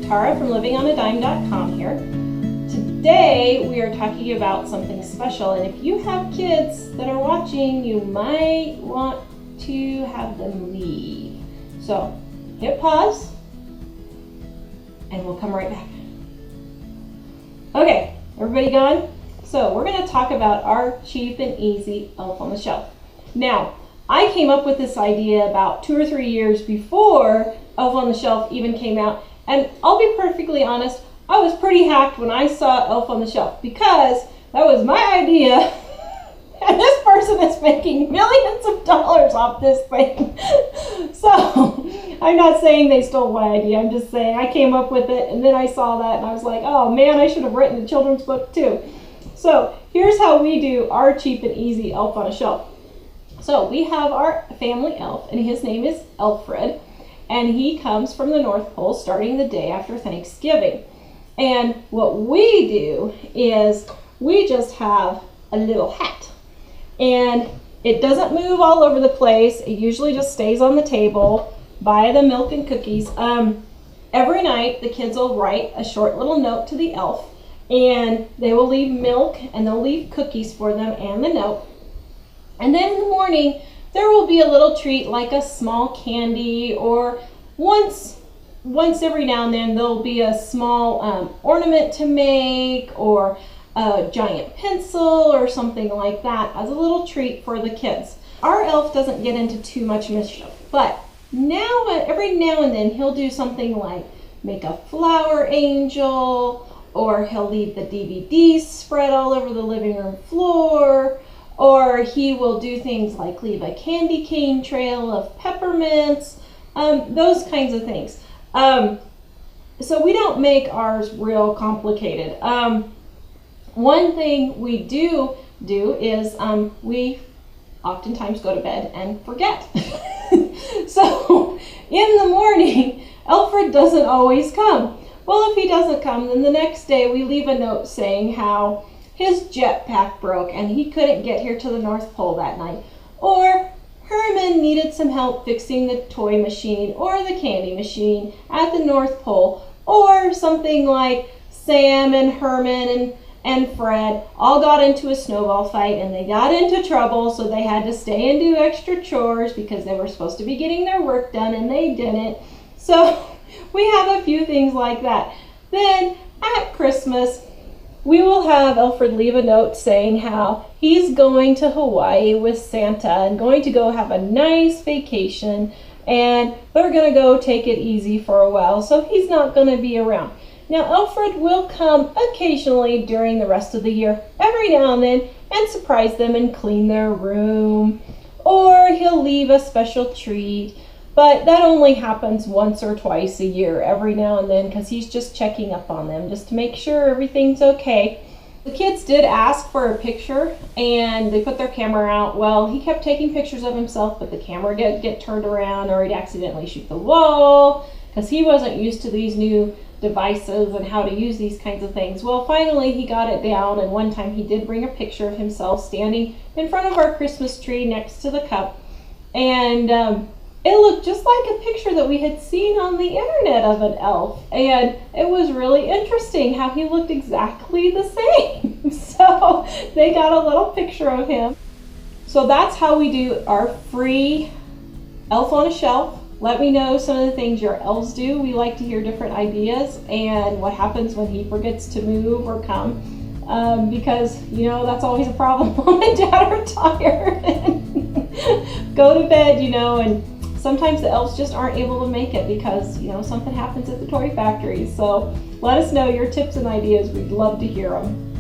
Tara from livingonadime.com here. Today we are talking about something special, and if you have kids that are watching, you might want to have them leave. So hit pause and we'll come right back. Okay, everybody gone? So we're going to talk about our cheap and easy elf on the shelf. Now, I came up with this idea about 2 or 3 years before Elf on the Shelf even came out, and I'll be perfectly honest, I was pretty hacked when I saw Elf on the Shelf because that was my idea, and this person is making millions of dollars off this thing. So I'm not saying they stole my idea, I'm just saying I came up with it, and then I saw that and I was like, oh man, I should have written a children's book too. So here's how we do our cheap and easy Elf on a Shelf. So we have our family elf, and his name is Elfred, and he comes from the North Pole starting the day after Thanksgiving. And what we do is we just have a little hat, and it doesn't move all over the place. It usually just stays on the table by the milk and cookies. Every night the kids will write a short little note to the elf, and they will leave milk and they'll leave cookies for them and the note. And then in the morning, there will be a little treat like a small candy, or once every now and then there'll be a small ornament to make, or a giant pencil or something like that as a little treat for the kids. Our elf doesn't get into too much mischief, but every now and then he'll do something like make a flower angel, or he'll leave the DVDs spread all over the living room floor, or he will do things like leave a candy cane trail of peppermints, those kinds of things. So we don't make ours real complicated. One thing we do is we oftentimes go to bed and forget. So in the morning, Elfred doesn't always come. Well, if he doesn't come, then the next day we leave a note saying how his jetpack broke and he couldn't get here to the North Pole that night. Or Herman needed some help fixing the toy machine or the candy machine at the North Pole. Or something like Sam and Herman and Fred all got into a snowball fight and they got into trouble, so they had to stay and do extra chores because they were supposed to be getting their work done and they didn't. So we have a few things like that. Then at Christmas, we will have Elfred leave a note saying how he's going to Hawaii with Santa and going to go have a nice vacation, and they're going to go take it easy for a while, so he's not going to be around. Now, Elfred will come occasionally during the rest of the year, every now and then, and surprise them and clean their room, or he'll leave a special treat. But that only happens once or twice a year, every now and then, because he's just checking up on them, just to make sure everything's okay. The kids did ask for a picture, and they put their camera out. Well, he kept taking pictures of himself, but the camera get turned around, or he'd accidentally shoot the wall, because he wasn't used to these new devices and how to use these kinds of things. Well, finally he got it down, and one time he did bring a picture of himself standing in front of our Christmas tree next to the cup, and it looked just like a picture that we had seen on the internet of an elf, and it was really interesting how he looked exactly the same. So they got a little picture of him. So that's how we do our free Elf on a Shelf. Let me know some of the things your elves do. We like to hear different ideas and what happens when he forgets to move or come, because that's always a problem. Mom and Dad are tired and go to bed, and sometimes the elves just aren't able to make it because, something happens at the toy factory. So let us know your tips and ideas. We'd love to hear them.